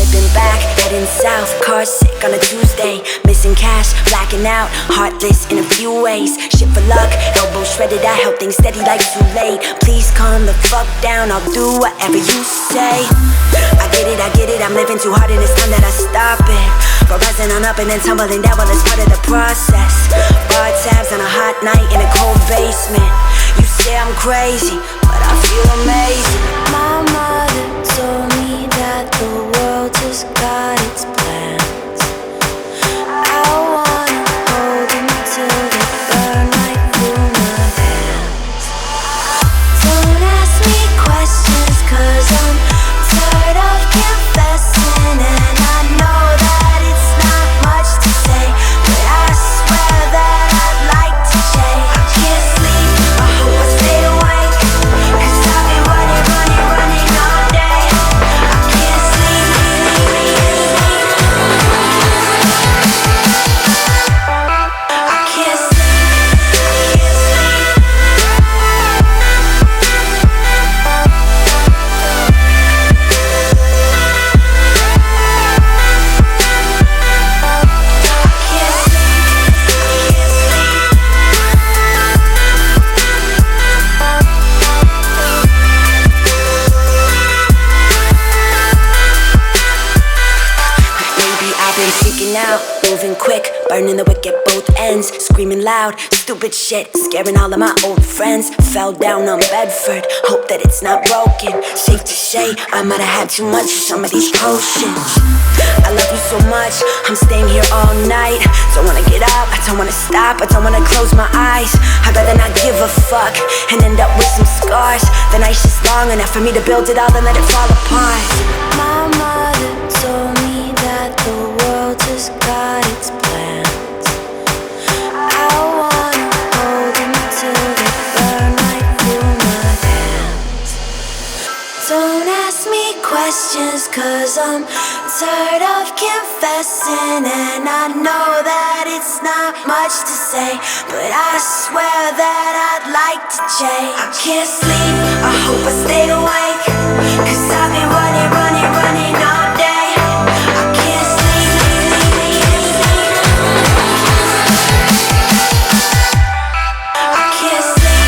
Stepping back, heading south, car sick on a Tuesday. Missing cash, blacking out, heartless in a few ways. Shit for luck, elbow shredded, I held things steady like too late. Please calm the fuck down, I'll do whatever you say. I get it, I'm living too hard and it's time that I stop it. For rising on up and then tumbling down, well it's part of the process. Bar tabs on a hot night in a cold basement. You say I'm crazy, but I feel amazing. My mother told me that the world just got its plans. I wanna hold them till they burn right through my hands. Don't ask me questions, cause I'm tired of confessing. And I know that it's not much to say, but I swear that I'd like to change. I can't sleep, I hope I stay awake, cause I've been running all day. I can't sleep, I can't sleep. Freaking out, moving quick, burning the wick at both ends, screaming loud, stupid shit, scaring all of my old friends. Fell down on Bedford, hope that it's not broken. Safe to say, I might have had too much of some of these potions. I love you so much, I'm staying here all night. Don't wanna get up, I don't wanna stop, I don't wanna close my eyes. I'd rather not give a fuck and end up with some scars. The night's just long enough for me to build it all and let it fall apart. My mother told me that the world just got its plans. I wanna hold them till they burn right through my hands. Don't ask me questions, cause I'm tired of confessing. And I know that it's not much to say, but I swear that I'd like to change. I can't sleep, I hope I stay awake, cause I've been running all day. I can't sleep, I can't sleep, I can't sleep,